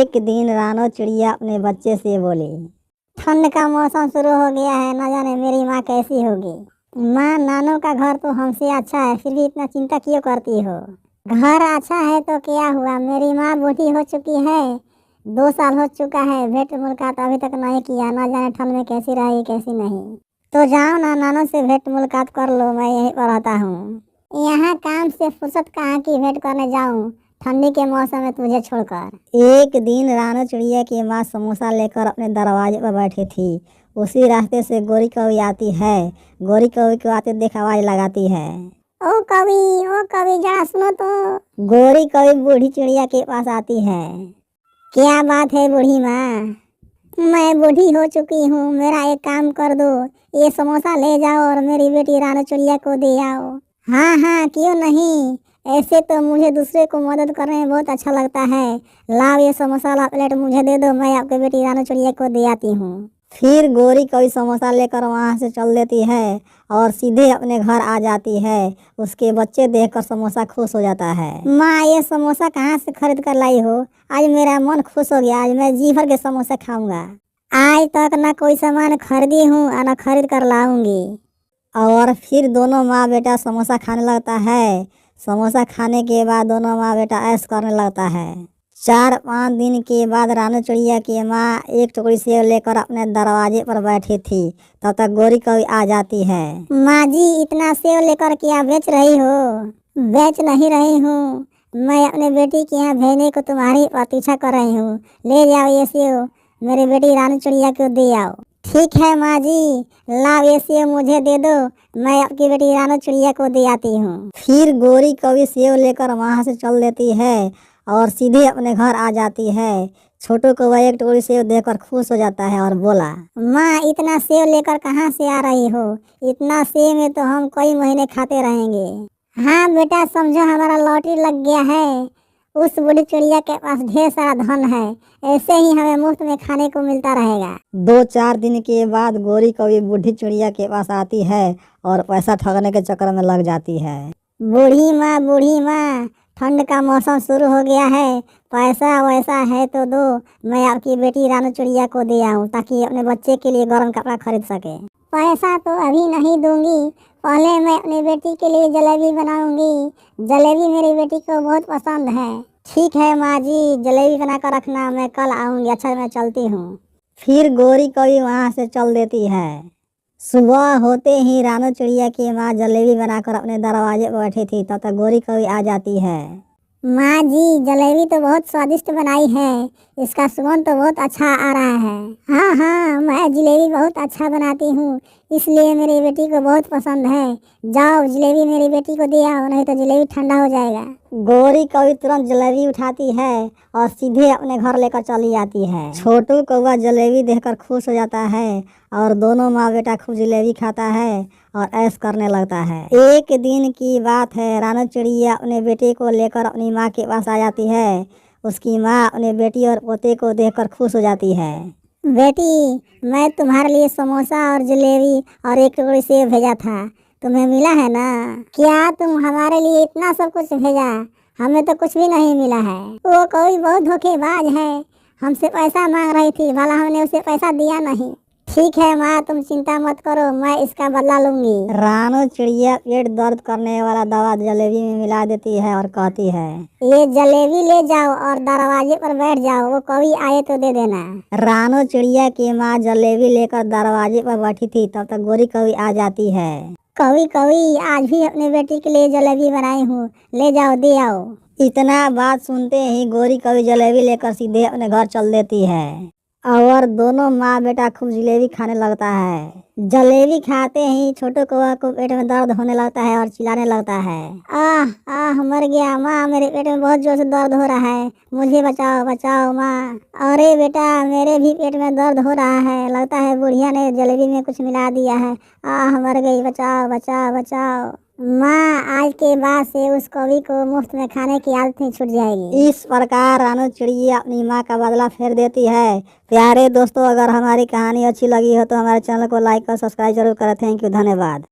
एक दिन रानो चिड़िया अपने बच्चे से बोली, ठंड का मौसम शुरू हो गया है, न जाने मेरी माँ कैसी होगी। माँ, नानों का घर तो हमसे अच्छा है, फिर भी इतना चिंता क्यों करती हो? घर अच्छा है तो क्या हुआ, मेरी माँ बूढ़ी हो चुकी है, 2 साल हो चुका है, भेंट मुलाकात अभी तक नहीं किया, न जाने ठंड में कैसी रहेगी कैसी नहीं। तो जाओ ना, नानों से भेंट मुलाकात कर लो, मैं यहीं पर रहता हूँ। यहाँ काम से फुर्सत कहाँ की भेंट करने जाऊँ ठंडी के मौसम में तुझे छोड़कर। एक दिन रानो चिड़िया की माँ समोसा लेकर अपने दरवाजे पर बैठी थी। उसी रास्ते से गोरी कौवी आती है। गोरी कौवी को आते देख आवाज लगाती है, ओ कवि जरा सुनो तो। गोरी कौवी बूढ़ी चिड़िया के पास आती है। क्या बात है बूढ़ी माँ? मैं बूढ़ी हो चुकी हूँ, मेरा एक काम कर दो, ये समोसा ले जाओ और मेरी बेटी रानो चिड़िया को दे आओ। हाँ हाँ, क्यों नहीं, ऐसे तो मुझे दूसरे को मदद करने में बहुत अच्छा लगता है। लाओ ये समोसा वाला प्लेट मुझे दे दो, मैं आपकी बेटी रानो चिड़िया को दे आती हूँ। फिर गोरी कोई समोसा लेकर वहाँ से चल देती है और सीधे अपने घर आ जाती है। उसके बच्चे देखकर समोसा खुश हो जाता है। माँ, ये समोसा कहाँ से खरीद कर लाई हो? आज मेरा मन खुश हो गया, आज मैं जी भर के समोसा खाऊंगा। आज तक ना कोई सामान खरीदी हूँ और ना खरीद कर लाऊंगी। और फिर दोनों माँ बेटा समोसा खाने लगता है। समोसा खाने के बाद दोनों माँ बेटा ऐश करने लगता है। 4-5 दिन के बाद रानो चिड़िया की माँ एक टुकड़ी सेब लेकर अपने दरवाजे पर बैठी थी। तब तक गोरी कौवी आ जाती है। माँ जी, इतना सेब लेकर क्या बेच रही हो? बेच नहीं रही हूँ, मैं अपने बेटी के यहाँ भेजने को तुम्हारी प्रतीक्षा कर रही हूँ। ले जाओ ये सेब, मेरी बेटी रानो चिड़िया को दे आओ। ठीक है माँ जी, लाओ ये सेब मुझे दे दो, मैं आपकी बेटी रानो चिड़िया को दे आती हूँ। फिर गोरी कौवी सेब लेकर वहाँ से चल देती है और सीधे अपने घर आ जाती है। छोटू कौवा एक टुकड़ी सेब देखकर खुश हो जाता है और बोला, माँ, इतना सेब लेकर कहाँ से आ रही हो? इतना सेब में तो हम कई महीने खाते रहेंगे। हाँ बेटा, समझो हमारा लॉटरी लग गया है। उस बूढ़ी चिड़िया के पास ढेर सारा धन है, ऐसे ही हमें मुफ्त में खाने को मिलता रहेगा। 2-4 दिन के बाद गोरी कौवी बूढ़ी चिड़िया के पास आती है और पैसा ठगने के चक्कर में लग जाती है। बूढ़ी माँ, ठंड का मौसम शुरू हो गया है, पैसा वैसा है तो दो, मैं आपकी बेटी रानो चिड़िया को दे आऊँ ताकि अपने बच्चे के लिए गर्म कपड़ा खरीद सके। पैसा तो अभी नहीं दूंगी, पहले मैं अपनी बेटी के लिए जलेबी बनाऊंगी। जलेबी मेरी बेटी को बहुत पसंद है। ठीक है माँ जी, जलेबी बना कर रखना, मैं कल आऊंगी। अच्छा, मैं चलती हूँ। फिर गोरी कौवी वहाँ से चल देती है। सुबह होते ही रानो चिड़िया की माँ जलेबी बनाकर अपने दरवाजे पर बैठी थी। तब तक गोरी कौवी आ जाती है। माँ जी, जलेबी तो बहुत स्वादिष्ट बनाई है, इसका सुगंध तो बहुत अच्छा आ रहा है। हाँ हाँ, मैं जलेबी बहुत अच्छा बनाती हूँ, इसलिए मेरी बेटी को बहुत पसंद है। जाओ, जलेबी मेरी बेटी को दे आओ, नहीं तो जलेबी ठंडा हो जाएगा। गोरी कौवी तुरंत जलेबी उठाती है और सीधे अपने घर लेकर चली जाती है। छोटू कौवा जलेबी देखकर खुश हो जाता है और दोनों माँ बेटा खूब जलेबी खाता है और ऐश करने लगता है। एक दिन की बात है, रानो चिड़िया अपने बेटे को लेकर अपनी माँ के पास आ जाती है। उसकी माँ अपने बेटी और पोते को देखकर खुश हो जाती है। बेटी, मैं तुम्हारे लिए समोसा और जलेबी और एक टुकड़ी सेब भेजा था, तुम्हें मिला है ना? क्या तुम हमारे लिए इतना सब कुछ भेजा? हमें तो कुछ भी नहीं मिला है। वो कोई बहुत धोखेबाज है, हमसे पैसा मांग रही थी, भला हमने उसे पैसा दिया नहीं। ठीक है माँ, तुम चिंता मत करो, मैं इसका बदला लूंगी। रानो चिड़िया पेट दर्द करने वाला दवा जलेबी में मिला देती है और कहती है, ये जलेबी ले जाओ और दरवाजे पर बैठ जाओ, वो कभी आए तो दे देना। रानो चिड़िया की माँ जलेबी लेकर दरवाजे पर बैठी थी। तब तक गोरी कौवी आ जाती है। कवि, आज भी अपने बेटी के लिए जलेबी बनाई हूँ, ले जाओ, दे आओ। इतना बात सुनते ही गोरी कौवी जलेबी लेकर सीधे अपने घर चल देती है और दोनों माँ बेटा खूब जलेबी खाने लगता है। जलेबी खाते ही छोटू कौवा को पेट में दर्द होने लगता है और चिल्लाने लगता है, आह आह, मर गया माँ, मेरे पेट में बहुत जोर से दर्द हो रहा है, मुझे बचाओ बचाओ माँ। अरे बेटा, मेरे भी पेट में दर्द हो रहा है, लगता है बुढ़िया ने जलेबी में कुछ मिला दिया है, आह मर गई, बचाओ बचाओ बचाओ। माँ, आज के बाद से उस कौवी को मुफ्त में खाने की आदत नहीं छूट जाएगी। इस प्रकार रानो चिड़िया अपनी माँ का बदला फेर देती है। प्यारे दोस्तों, अगर हमारी कहानी अच्छी लगी हो तो हमारे चैनल को लाइक और सब्सक्राइब जरूर करें। थैंक यू, धन्यवाद।